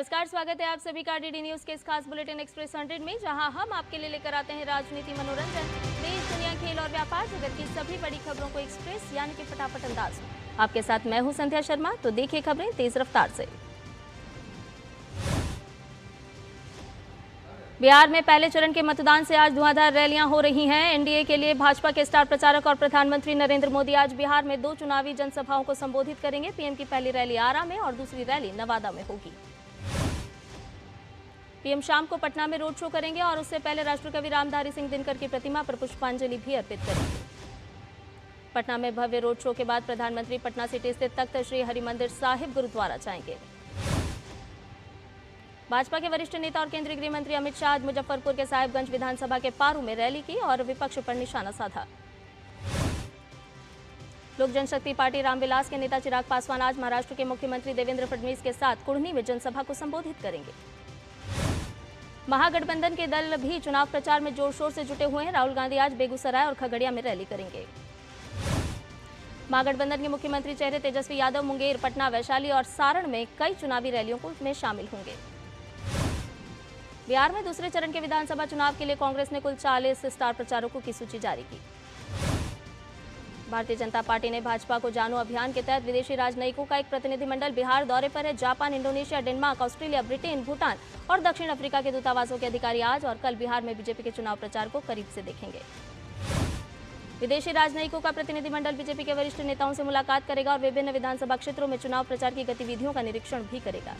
नमस्कार, स्वागत है आप सभी का डीडी न्यूज के इस खास बुलेटिन एक्सप्रेस 100 में, जहां हम आपके लिए लेकर आते हैं राजनीति, मनोरंजन, देश दुनिया, खेल और व्यापार जगत की सभी बड़ी खबरों को एक्सप्रेस यानी कि फटाफट अंदाज में। आपके साथ मैं हूं संध्या शर्मा। तो देखिए खबरें तेज रफ्तार से। बिहार में पहले चरण के मतदान से आज धुआंधार रैलियां हो रही हैं। एनडीए के लिए भाजपा के स्टार प्रचारक और प्रधानमंत्री नरेंद्र मोदी आज बिहार में 2 चुनावी जनसभाओं को संबोधित करेंगे। पीएम की पहली रैली आरा में और दूसरी रैली नवादा में होगी। पीएम शाम को पटना में रोड शो करेंगे और उससे पहले राष्ट्रकवि रामधारी सिंह दिनकर की प्रतिमा पर पुष्पांजलि भी अर्पित करेंगे। पटना में भव्य रोड शो के बाद प्रधानमंत्री पटना सिटी स्थित तख्त श्री हरिमंदिर साहिब गुरुद्वारा जाएंगे। भाजपा के वरिष्ठ नेता और केंद्रीय गृह मंत्री अमित शाह आज मुजफ्फरपुर के साहिबगंज विधानसभा के पारू में रैली की और विपक्ष पर निशाना साधा। लोक जनशक्ति पार्टी रामविलास के नेता चिराग पासवान आज महाराष्ट्र के मुख्यमंत्री देवेंद्र फडणवीस के साथ कुढ़नी में जनसभा को संबोधित करेंगे। महागठबंधन के दल भी चुनाव प्रचार में जोर शोर से जुटे हुए हैं। राहुल गांधी आज बेगूसराय और खगड़िया में रैली करेंगे। महागठबंधन के मुख्यमंत्री चेहरे तेजस्वी यादव मुंगेर, पटना, वैशाली और सारण में कई चुनावी रैलियों में शामिल होंगे। बिहार में दूसरे चरण के विधानसभा चुनाव के लिए कांग्रेस ने कुल 40 स्टार प्रचारकों की सूची जारी की। भारतीय जनता पार्टी ने भाजपा को जानो अभियान के तहत विदेशी राजनयिकों का एक प्रतिनिधिमंडल बिहार दौरे पर है। Japan, Indonesia, Denmark, Australia, Britain, Bhutan और दक्षिण अफ्रीका के दूतावासों के अधिकारी आज और कल बिहार में बीजेपी के चुनाव प्रचार को करीब से देखेंगे। विदेशी राजनयिकों का प्रतिनिधिमंडल बीजेपी के वरिष्ठ नेताओं से मुलाकात करेगा और विभिन्न विधानसभा क्षेत्रों में चुनाव प्रचार की गतिविधियों का निरीक्षण भी करेगा।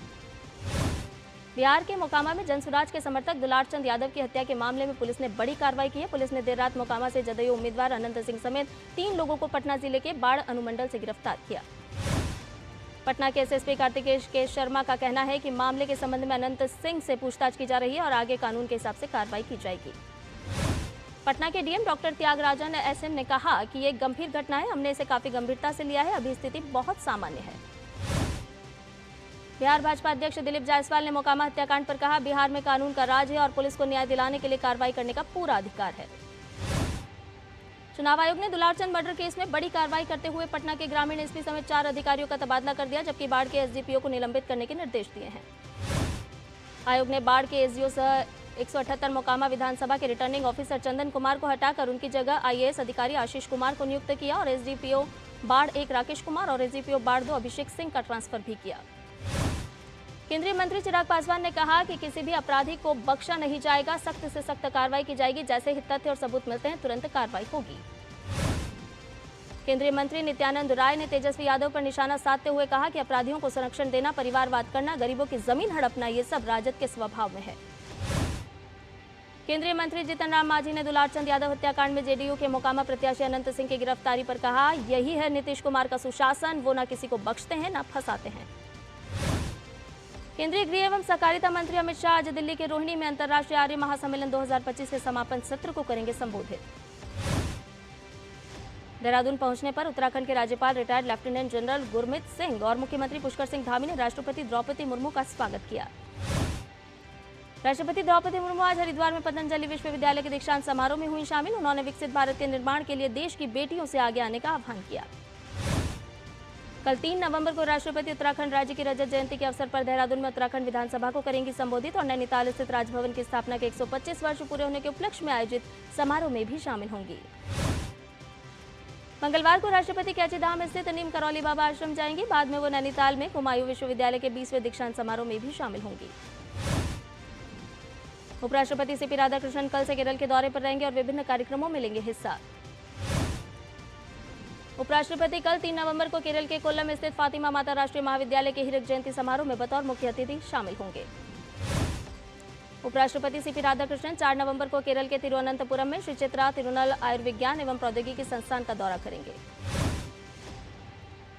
बिहार के मोकामा में जनसुराज के समर्थक दुलारचंद यादव की हत्या के मामले में पुलिस ने बड़ी कार्रवाई की है। पुलिस ने देर रात मोकामा से जदयू उम्मीदवार अनंत सिंह समेत 3 लोगों को पटना जिले के बाढ़ अनुमंडल से गिरफ्तार किया। पटना के एसएसपी कार्तिकेश के शर्मा का कहना है कि मामले के संबंध में अनंत सिंह से पूछताछ की जा रही है और आगे कानून के हिसाब से कार्रवाई की जाएगी। पटना के डीएम डॉक्टर त्यागराजन एसएन ने कहा कि ये एक गंभीर घटना है, हमने इसे काफी गंभीरता से लिया है, अभी स्थिति बहुत सामान्य है। बिहार भाजपा अध्यक्ष दिलीप जायसवाल ने मोकामा हत्याकांड पर कहा, बिहार में कानून का राज है और पुलिस को न्याय दिलाने के लिए कार्रवाई करने का पूरा अधिकार है। चुनाव आयोग ने दुलारचंद मर्डर केस में बड़ी कार्रवाई करते हुए पटना के ग्रामीण एसपी समेत 4 अधिकारियों का तबादला कर दिया, जबकि बाढ़ के एसडीपीओ को निलंबित करने के निर्देश दिए हैं। आयोग ने बाढ़ के एसडीओ सह 178 मोकामा विधानसभा के रिटर्निंग ऑफिसर चंदन कुमार को हटाकर उनकी जगह आईएएस अधिकारी आशीष कुमार को नियुक्त किया और एसडीपीओ बाढ़ 1 राकेश कुमार और एसडीपीओ बाढ़ 2 अभिषेक सिंह का ट्रांसफर भी किया। केंद्रीय मंत्री चिराग पासवान ने कहा कि किसी भी अपराधी को बख्शा नहीं जाएगा, सख्त से सख्त कार्रवाई की जाएगी, जैसे ही तथ्य और सबूत मिलते हैं तुरंत कार्रवाई होगी। केंद्रीय मंत्री नित्यानंद राय ने तेजस्वी यादव पर निशाना साधते हुए कहा कि अपराधियों को संरक्षण देना, परिवारवाद करना, गरीबों की जमीन हड़पना, ये सब राजद के स्वभाव में है। केंद्रीय मंत्री जीतन राम मांझी ने दुलारचंद यादव हत्याकांड में जेडीयू के मोकामा प्रत्याशी अनंत सिंह की गिरफ्तारी पर कहा, यही है नीतीश कुमार का सुशासन, वो न किसी को बख्शते हैं न फंसाते हैं। केंद्रीय गृह एवं सहकारिता मंत्री अमित शाह आज दिल्ली के रोहिणी में अंतर्राष्ट्रीय आर्य महासम्मेलन 2025 के समापन सत्र को करेंगे संबोधित। देहरादून पहुंचने पर उत्तराखंड के राज्यपाल retired lieutenant general Gurmeet Singh और मुख्यमंत्री पुष्कर सिंह धामी ने राष्ट्रपति द्रौपदी मुर्मू का स्वागत किया। राष्ट्रपति द्रौपदी मुर्मू आज हरिद्वार में पतंजलि विश्वविद्यालय के दीक्षांत समारोह में हुई शामिल। उन्होंने विकसित भारत के निर्माण के लिए देश की बेटियों से आगे आने का आह्वान किया। कल 3 नवंबर को राष्ट्रपति उत्तराखंड राज्य की रजत जयंती के अवसर पर देहरादून में उत्तराखंड विधानसभा को करेंगी संबोधित और नैनीताल स्थित राजभवन की स्थापना के 125 वर्ष पूरे होने के उपलक्ष्य में आयोजित समारोह में भी शामिल होंगी। मंगलवार को राष्ट्रपति कैचीधाम स्थित नीम करौली बाबा आश्रम जाएंगी। बाद में वो नैनीताल में कुमायूं विश्वविद्यालय के 20वें दीक्षांत समारोह में भी शामिल होंगी। उपराष्ट्रपति सीपी राधाकृष्णन कल से केरल के दौरे पर रहेंगे और विभिन्न कार्यक्रमों में लेंगे हिस्सा। उपराष्ट्रपति कल 3 नवंबर को केरल के कोल्लम स्थित फातिमा माता राष्ट्रीय महाविद्यालय के हीरक जयंती समारोह में बतौर मुख्य अतिथि शामिल होंगे। उपराष्ट्रपति सीपी राधाकृष्णन 4 नवंबर को केरल के तिरुवनंतपुरम में श्री चित्रा तिरुनल आयुर्विज्ञान एवं प्रौद्योगिकी संस्थान का दौरा करेंगे।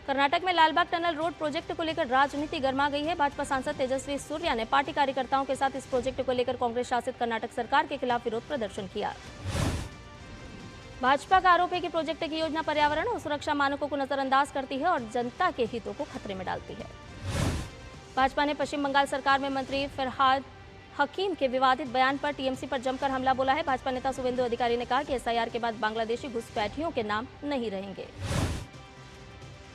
कर्नाटक में लालबाग टनल रोड प्रोजेक्ट को लेकर राजनीति गर्मा गई है। भाजपा सांसद तेजस्वी सूर्या ने पार्टी कार्यकर्ताओं के साथ इस प्रोजेक्ट को लेकर कांग्रेस शासित कर्नाटक सरकार के खिलाफ विरोध प्रदर्शन किया। भाजपा का आरोप है कि प्रोजेक्ट की योजना पर्यावरण और सुरक्षा मानकों को नजरअंदाज करती है और जनता के हितों को खतरे में डालती है। भाजपा ने पश्चिम बंगाल सरकार में मंत्री फरहाद हकीम के विवादित बयान पर टीएमसी पर जमकर हमला बोला है। भाजपा नेता शुभेंदु अधिकारी ने कहा कि एसआईआर के बाद बांग्लादेशी घुसपैठियों के नाम नहीं रहेंगे।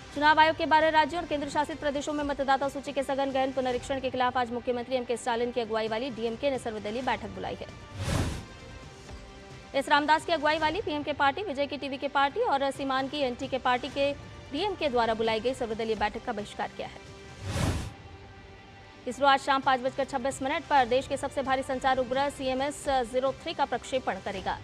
चुनाव आयोग के 12 राज्यों और केंद्र शासित प्रदेशों में मतदाता सूची के सघन गहन पुनरीक्षण के खिलाफ आज मुख्यमंत्री एम के स्टालिन की अगुवाई वाली डीएमके ने सर्वदलीय बैठक बुलाई है। एस रामदास की अगुवाई वाली पीएम के पार्टी, विजय की टीवी के पार्टी और सीमान की एनटी के पार्टी के डीएमके द्वारा बुलाई गई सर्वदलीय बैठक का बहिष्कार किया है। इसरो आज शाम 5:26 पर देश के सबसे भारी संचार उपग्रह CMS-03 का प्रक्षेपण करेगा।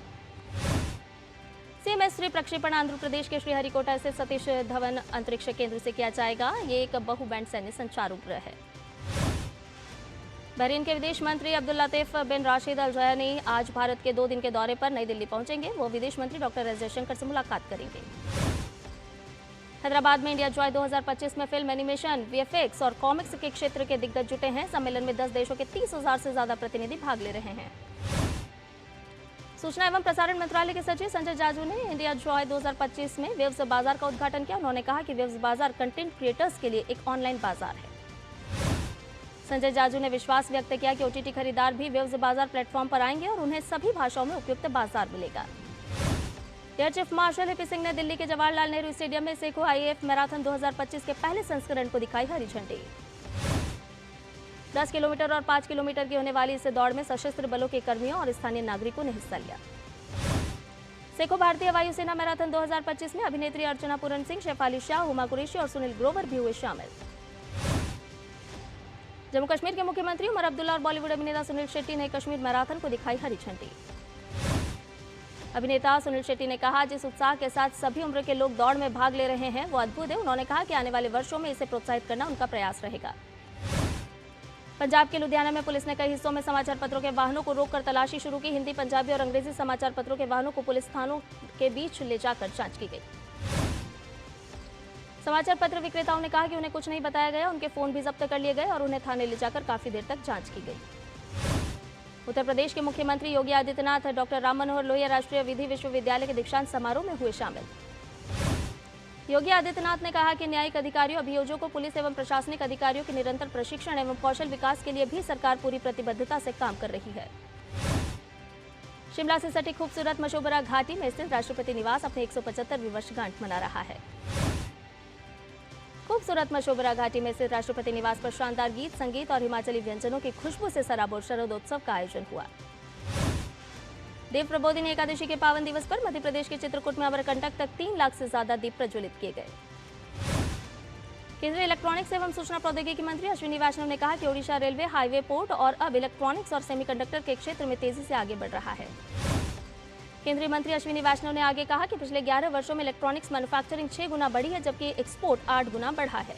CMS-3 प्रक्षेपण आंध्र प्रदेश के श्रीहरिकोटा स्थित सतीश धवन अंतरिक्ष केंद्र से किया जाएगा। ये एक बहुबैंड सैन्य संचार उपग्रह है। बहरीन के विदेश मंत्री अब्दुल लतीफ बिन राशिद अल ज़यानी आज भारत के 2 दिन के दौरे पर नई दिल्ली पहुंचेंगे। वो विदेश मंत्री डॉक्टर एस जयशंकर से मुलाकात करेंगे। हैदराबाद में इंडिया जॉय 2025 में फिल्म, एनिमेशन, VFX और कॉमिक्स के क्षेत्र के दिग्गज जुटे हैं। सम्मेलन में 10 देशों के 30,000 से ज्यादा प्रतिनिधि भाग ले रहे हैं। सूचना एवं प्रसारण मंत्रालय के सचिव संजय जाजू ने इंडिया जॉय 2025 में वेव्स बाजार का उद्घाटन किया। उन्होंने कहा कि वेव्स बाजार कंटेंट क्रिएटर्स के लिए एक ऑनलाइन बाजार है। संजय जाजू ने विश्वास व्यक्त किया कि OTT खरीदार भी वेव्स बाजार प्लेटफॉर्म पर आएंगे और उन्हें सभी भाषाओं में उपयुक्त बाजार मिलेगा। Air chief marshal hippie Singh ने दिल्ली के जवाहरलाल नेहरू स्टेडियम में सेखो IAF मैराथन 2025 के पहले संस्करण को दिखाई हरी झंडी। 10 किलोमीटर और 5 किलोमीटर की होने वाली इस दौड़ में सशस्त्र बलों के कर्मियों और स्थानीय नागरिकों ने हिस्सा लिया। सेखो भारतीय वायुसेना मैराथन 2025 में अभिनेत्री अर्चना पूरन सिंह, शेफाली शाह, हुमा कुरैशी और सुनील ग्रोवर भी हुए शामिल। जम्मू कश्मीर के मुख्यमंत्री उमर अब्दुल्ला और बॉलीवुड अभिनेता सुनील शेट्टी ने कश्मीर मैराथन को दिखाई हरी झंडी। अभिनेता सुनील शेट्टी ने कहा, जिस उत्साह के साथ सभी उम्र के लोग दौड़ में भाग ले रहे हैं वो अद्भुत है। उन्होंने कहा कि आने वाले वर्षों में इसे प्रोत्साहित करना उनका प्रयास रहेगा। पंजाब के लुधियाना में पुलिस ने कई हिस्सों में समाचार पत्रों के वाहनों को रोककर तलाशी शुरू की। हिंदी, पंजाबी और अंग्रेजी समाचार पत्रों के वाहनों को पुलिस थानों के बीच ले जाकर जांच की गई। समाचार पत्र विक्रेताओं ने कहा कि उन्हें कुछ नहीं बताया गया। उनके फोन भी जब्त कर लिए गए और उन्हें थाने ले जाकर काफी देर तक जांच की गई। उत्तर प्रदेश के मुख्यमंत्री योगी आदित्यनाथ डॉक्टर राम मनोहर लोहिया राष्ट्रीय विधि विश्वविद्यालय के दीक्षांत समारोह में हुए शामिल। योगी आदित्यनाथ ने कहा कि न्यायिक अधिकारियों, अभियोजकों, पुलिस एवं प्रशासनिक अधिकारियों के निरंतर प्रशिक्षण एवं कौशल विकास के लिए भी सरकार पूरी प्रतिबद्धता से काम कर रही है। शिमला से सटी खूबसूरत मशोबरा घाटी में स्थित राष्ट्रपति निवास अपने 175वीं वर्षगांठ मना रहा है। खूबसूरत मशोबरा घाटी में स्थित राष्ट्रपति निवास पर शानदार गीत, संगीत और हिमाचली व्यंजनों की खुशबू से सराबोर शरदोत्सव का आयोजन हुआ। देव प्रबोधिनी एकादशी के पावन दिवस पर मध्य प्रदेश के चित्रकूट में अमरकंटक तक 3 लाख से ज्यादा दीप प्रज्वलित किए गए। केंद्रीय इलेक्ट्रॉनिक्स एवं सूचना प्रौद्योगिकी मंत्री अश्विनी वैष्णव ने कहा कि ओडिशा रेलवे, हाईवे, पोर्ट और अब इलेक्ट्रॉनिक्स और सेमीकंडक्टर के क्षेत्र में तेजी से आगे बढ़ रहा है। केंद्रीय मंत्री अश्विनी वैष्णव ने आगे कहा कि पिछले 11 वर्षों में इलेक्ट्रॉनिक्स मैन्युफैक्चरिंग 6 गुना बढ़ी है, जबकि एक्सपोर्ट 8 गुना बढ़ा है।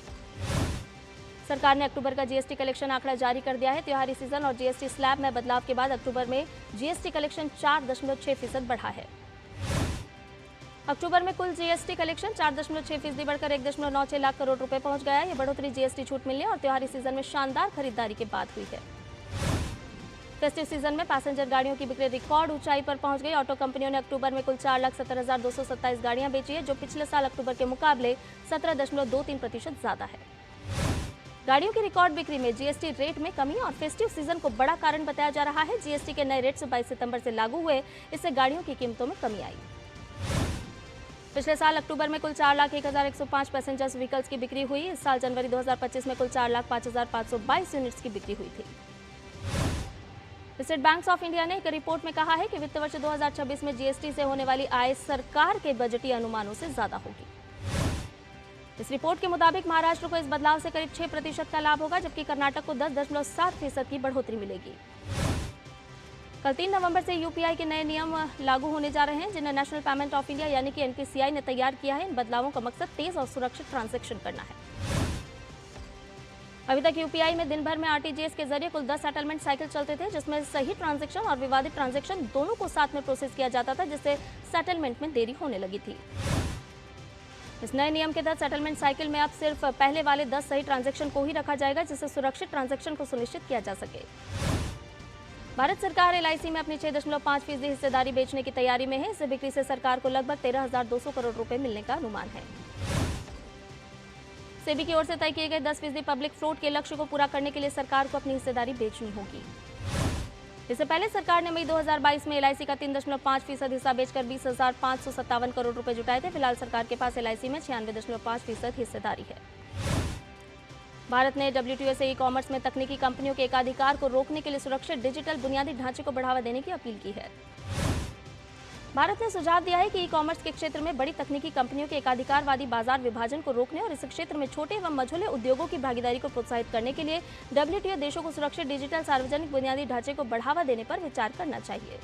सरकार ने अक्टूबर का जीएसटी कलेक्शन आंकड़ा जारी कर दिया है। त्योहारी सीजन और जीएसटी स्लैब में बदलाव के बाद अक्टूबर में जीएसटी कलेक्शन 4.6% बढ़ा है। अक्टूबर में कुल जीएसटी कलेक्शन 4.6% बढ़कर 1.96 लाख करोड़ रुपए पहुंच गया है। ये बढ़ोतरी जीएसटी छूट मिलने और त्योहारी सीजन में शानदार खरीदारी के बाद हुई है। फेस्टिव सीजन में पैसेंजर गाड़ियों की बिक्री रिकॉर्ड ऊंचाई पर पहुंच गई। ऑटो कंपनियों ने अक्टूबर में कुल 4,70,227 गाड़ियां बेची है, जो पिछले साल अक्टूबर के मुकाबले 17.23% ज्यादा है। गाड़ियों की रिकॉर्ड बिक्री में जीएसटी रेट में कमी और फेस्टिव सीजन को बड़ा कारण बताया जा रहा है। जीएसटी के नए रेट्स 22 सितंबर से लागू हुए, इससे गाड़ियों की कीमतों में कमी आई। पिछले साल अक्टूबर में कुल 4,01,105 पैसेंजर्स व्हीकल्स की बिक्री हुई। इस साल जनवरी 2025 में कुल 4,05,522 यूनिट्स की बिक्री हुई थी। स्टेट बैंक ऑफ इंडिया ने एक रिपोर्ट में कहा है कि वित्त वर्ष 2026 में जीएसटी से होने वाली आय सरकार के बजटीय अनुमानों से ज्यादा होगी। इस रिपोर्ट के मुताबिक महाराष्ट्र को इस बदलाव से करीब 6% का लाभ होगा, जबकि कर्नाटक को 10.7% की बढ़ोतरी मिलेगी। कल 3 नवंबर से यूपीआई के नए नियम लागू होने जा रहे हैं, जिन्हें नेशनल पेमेंट ऑफ इंडिया यानी कि एनपीसीआई ने तैयार किया है। इन बदलावों का मकसद तेज और सुरक्षित ट्रांजैक्शन करना है। अभी तक यूपीआई में दिन भर में आरटीजीएस के जरिए कुल 10 सेटलमेंट साइकिल चलते थे, जिसमें सही ट्रांजैक्शन और विवादित ट्रांजैक्शन दोनों को साथ में प्रोसेस किया जाता था, जिससे सेटलमेंट में देरी होने लगी थी। इस नए नियम के तहत सेटलमेंट साइकिल में अब सिर्फ पहले वाले 10 सही ट्रांजैक्शन को ही रखा जाएगा, जिससे सुरक्षित ट्रांजैक्शन को सुनिश्चित किया जा सके। भारत सरकार एलआईसी में अपनी 6.5% हिस्सेदारी बेचने की तैयारी में है। इससे बिक्री से सरकार को लगभग 13,200 करोड़ रुपए मिलने का अनुमान है। सेबी की ओर से तय किए गए 10% पब्लिक फ्लोट के लक्ष्य को पूरा करने के लिए सरकार को अपनी हिस्सेदारी बेचनी होगी। इससे पहले सरकार ने मई 2022 में एलआईसी का 3.5% हिस्सा बेचकर 20,557 करोड़ रुपए जुटाए थे। फिलहाल सरकार के पास एलआईसी में 96.5% हिस्सेदारी है। भारत ने डब्ल्यूटीओ से ई कॉमर्स में तकनीकी कंपनियों के एकाधिकार को रोकने के लिए सुरक्षित डिजिटल बुनियादी ढांचे को बढ़ावा देने की अपील की है। भारत ने सुझाव दिया है कि ई कॉमर्स के क्षेत्र में बड़ी तकनीकी कंपनियों के एकाधिकारवादी बाजार विभाजन को रोकने और इस क्षेत्र में छोटे एवं मझोले उद्योगों की भागीदारी को प्रोत्साहित करने के लिए डब्ल्यूटीओ देशों को सुरक्षित डिजिटल सार्वजनिक बुनियादी ढांचे को बढ़ावा देने पर विचार करना चाहिए।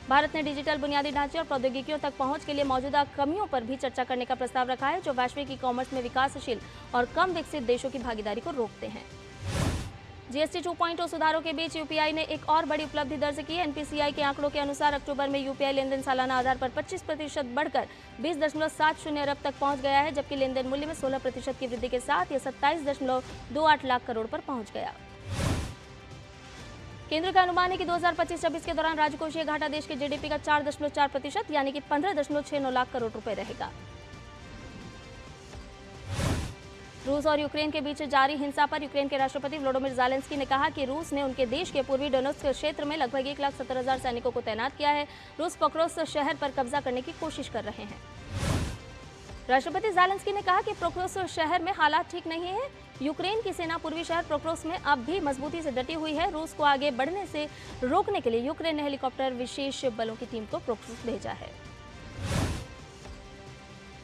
भारत ने डिजिटल बुनियादी ढांचे और प्रौद्योगिकियों तक पहुंच के लिए मौजूदा कमियों पर भी चर्चा करने का प्रस्ताव रखा है, जो वैश्विक ई कॉमर्स में विकासशील और कम विकसित देशों की भागीदारी को रोकते हैं। जीएसटी 2.0 सुधारों के बीच यूपीआई ने एक और बड़ी उपलब्धि दर्ज की। एनपीसीआई के आंकड़ों के अनुसार अक्टूबर में यूपीआई लेनदेन सालाना आधार पर 25% बढ़कर 20.70 अरब तक पहुंच गया है, जबकि लेनदेन मूल्य में 16% की वृद्धि के साथ यह 27.28 लाख करोड़ पर पहुंच गया। केंद्र का अनुमान है कि 2025-26 के दौरान राजकोषीय घाटा देश के जीडीपी का 4.4% यानी कि 15.69 लाख करोड़ रुपए रहेगा। रूस और यूक्रेन के बीच जारी हिंसा पर यूक्रेन के राष्ट्रपति वोलोडिमिर ज़ेलेंस्की ने कहा कि रूस ने उनके देश के पूर्वी डोनेत्स्क क्षेत्र में लगभग 1,70,000 सैनिकों को तैनात किया है। रूस पोक्रोस शहर पर कब्जा करने की कोशिश कर रहे हैं। राष्ट्रपति ज़ेलेंस्की ने कहा कि पोक्रोस शहर में हालात ठीक नहीं है। यूक्रेन की सेना पूर्वी शहर पोक्रोस में अब भी मजबूती से डटी हुई है। रूस को आगे बढ़ने से रोकने के लिए यूक्रेन ने हेलीकॉप्टर विशेष बलों की टीम को पोक्रोस भेजा है।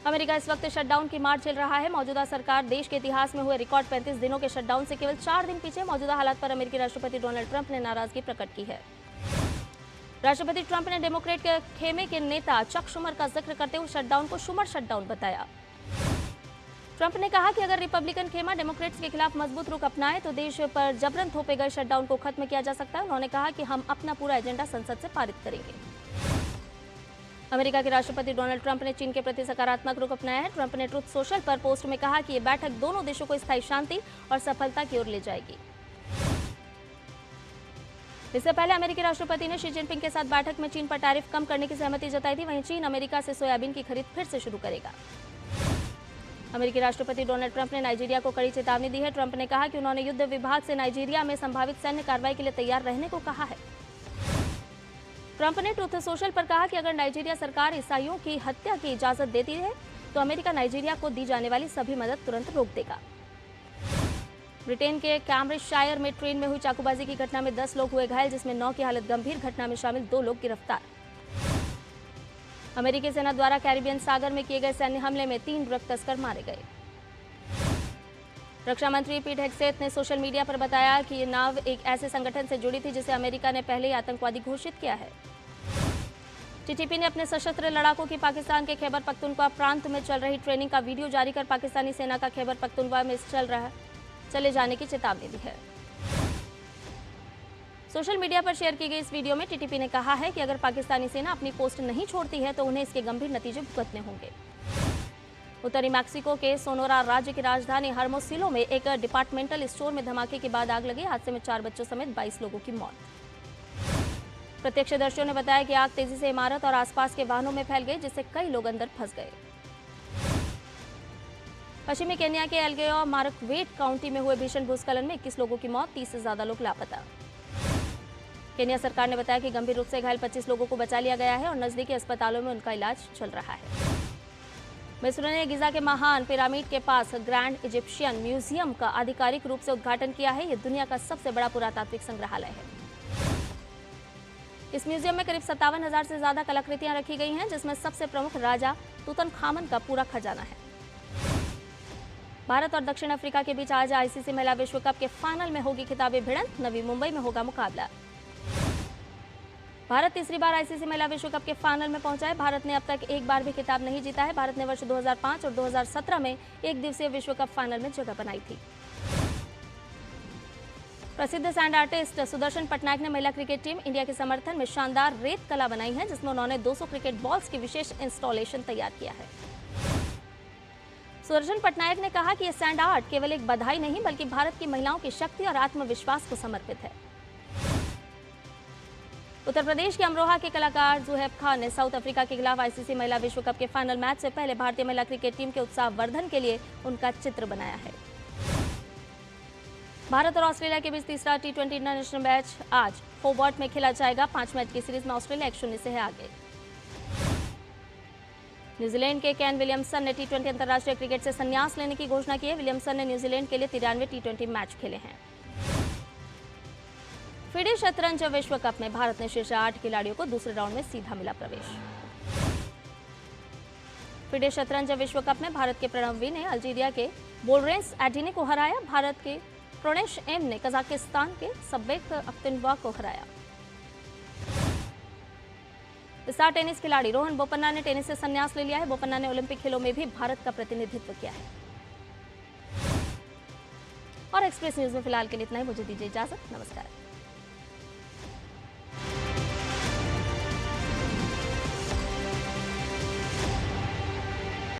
अमेरिका इस वक्त शटडाउन की मार झेल रहा है। मौजूदा सरकार देश के इतिहास में हुए रिकॉर्ड 35 दिनों के शटडाउन से केवल 4 दिन पीछे। मौजूदा हालात पर अमेरिकी राष्ट्रपति डोनाल्ड ट्रंप ने नाराजगी प्रकट की है। राष्ट्रपति ट्रंप ने डेमोक्रेट के खेमे के नेता चक शुमर का जिक्र करते हुए शटडाउन को शुमर शटडाउन बताया। ट्रंप ने कहा कि अगर रिपब्लिकन खेमा डेमोक्रेट्स के खिलाफ मजबूत रुख अपनाए तो देश पर जबरन थोपे गए शटडाउन को खत्म किया जा सकता है। उन्होंने कहा कि हम अपना पूरा एजेंडा संसद से पारित करेंगे। अमेरिका के राष्ट्रपति डोनाल्ड ट्रंप ने चीन के प्रति सकारात्मक रुख अपनाया है। ट्रंप ने ट्रुथ सोशल पर पोस्ट में कहा कि यह बैठक दोनों देशों को स्थायी शांति और सफलता की ओर ले जाएगी। इससे पहले अमेरिकी राष्ट्रपति ने शी जिनपिंग के साथ बैठक में चीन पर टैरिफ कम करने की सहमति जताई थी। वहीं चीन अमेरिका से सोयाबीन की खरीद फिर से शुरू करेगा। अमेरिकी राष्ट्रपति डोनाल्ड ट्रंप ने नाइजीरिया को कड़ी चेतावनी दी है। ट्रंप ने कहा कि उन्होंने युद्ध विभाग से नाइजीरिया में संभावित सैन्य कार्रवाई के लिए तैयार रहने को कहा है। ट्रंप ने ट्रुथ सोशल पर कहा कि अगर नाइजीरिया सरकार ईसाइयों की हत्या की इजाजत देती है तो अमेरिका नाइजीरिया को दी जाने वाली सभी मदद तुरंत रोक देगा। ब्रिटेन के कैम्ब्रिजशायर में ट्रेन में हुई चाकूबाजी की घटना में 10 लोग हुए घायल, जिसमें 9 की हालत गंभीर। घटना में शामिल 2 लोग गिरफ्तार। अमेरिकी सेना द्वारा कैरिबियन सागर में किए गए सैन्य हमले में 3 ड्रग तस्कर मारे गए। रक्षा मंत्री पीट हेगसेथ ने सोशल मीडिया पर बताया कि ये नाव एक ऐसे संगठन से जुड़ी थी जिसे अमेरिका ने पहले ही आतंकवादी घोषित किया है। टीटीपी ने अपने सशस्त्र लड़ाकों की पाकिस्तान के खैबर पख्तूनख्वा प्रांत में चल रही ट्रेनिंग का वीडियो जारी कर पाकिस्तानी सेना का खैबर पख्तूनख्वा में चले जाने की चेतावनी दी है। सोशल मीडिया पर शेयर की गई इस वीडियो में टीटीपी ने कहा है कि अगर पाकिस्तानी सेना अपनी पोस्ट नहीं छोड़ती है तो उन्हें इसके गंभीर नतीजे भुगतने होंगे। उत्तरी मैक्सिको के सोनोरा राज्य की राजधानी हर्मोसिलो में एक डिपार्टमेंटल स्टोर में धमाके के बाद आग लगी। हादसे में 4 बच्चों समेत 22 लोगों की मौत। प्रत्यक्षदर्शियों ने बताया कि आग तेजी से इमारत और आसपास के वाहनों में फैल गई, जिससे कई लोग अंदर फंस गए। पश्चिमी केन्या के एल्गेयो मार्कवेट काउंटी में हुए भीषण भूस्खलन में 21 लोगों की मौत, 30 से ज्यादा लोग लापता। केन्या सरकार ने बताया कि गंभीर रूप से घायल 25 लोगों को बचा लिया गया है और नजदीकी अस्पतालों में उनका इलाज चल रहा है। मिस्र ने गिजा के महान पिरामिड के पास ग्रैंड इजिप्शियन म्यूजियम का आधिकारिक रूप से उद्घाटन किया है। यह दुनिया का सबसे बड़ा पुरातात्विक संग्रहालय है। इस म्यूजियम में करीब 57,000 से ज्यादा कलाकृतियां रखी गई हैं, जिसमें सबसे प्रमुख राजा तुतनखामन का पूरा खजाना है। भारत और दक्षिण अफ्रीका के बीच आज आईसीसी महिला विश्व कप के फाइनल में होगी खिताबी भिड़ंत। नवी मुंबई में होगा मुकाबला। भारत तीसरी बार आईसीसी महिला विश्व कप के फाइनल में पहुंचा है। भारत ने अब तक एक बार भी खिताब नहीं जीता है। भारत ने वर्ष 2005 और 2017 में एक दिवसीय विश्व कप फाइनल में जगह बनाई थी। प्रसिद्ध सैंड आर्टिस्ट सुदर्शन पटनायक ने महिला क्रिकेट टीम इंडिया के समर्थन में शानदार रेत कला बनाई है, जिसमें उन्होंने 200 क्रिकेट बॉल्स की विशेष इंस्टॉलेशन तैयार किया है। सुदर्शन पटनायक ने कहा कि यह सैंड आर्ट केवल एक बधाई नहीं बल्कि भारत की महिलाओं की शक्ति और आत्मविश्वास को समर्पित है। उत्तर प्रदेश के अमरोहा के कलाकार जुहैब खान ने साउथ अफ्रीका के खिलाफ आईसीसी महिला विश्व कप के फाइनल मैच से पहले भारतीय महिला क्रिकेट टीम के उत्साह वर्धन के लिए उनका चित्र बनाया है। भारत और ऑस्ट्रेलिया के बीच तीसरा T20 इंटरनेशनल मैच आज होबार्ट में खेला जाएगा। 5 मैच की सीरीज में ऑस्ट्रेलिया 1-0 से है आगे। न्यूजीलैंड के केन विलियमसन ने टी20 अंतर्राष्ट्रीय क्रिकेट से संन्यास लेने की घोषणा की है। विलियमसन ने न्यूजीलैंड के लिए 93 टी20 मैच खेले हैं। फिडे शतरंज विश्व कप में भारत ने शीर्ष 8 खिलाड़ियों को दूसरे राउंड में सीधा मिला प्रवेश। फिडे शतरंज विश्व कप में भारत के प्रणव वी ने अल्जीरिया के बोलरेंस एडिने को हराया। भारत के प्रणेश एम ने कजाकिस्तान के सब्बेक अख्तिनवा को हराया। स्टार टेनिस खिलाड़ी रोहन बोपन्ना ने टेनिस से संन्यास ले लिया है। बोपन्ना ने ओलंपिक खेलों में भी भारत का प्रतिनिधित्व किया है। और एक्सप्रेस न्यूज में फिलहाल के लिए इतना ही। मुझे दीजिए इजाजत। नमस्कार।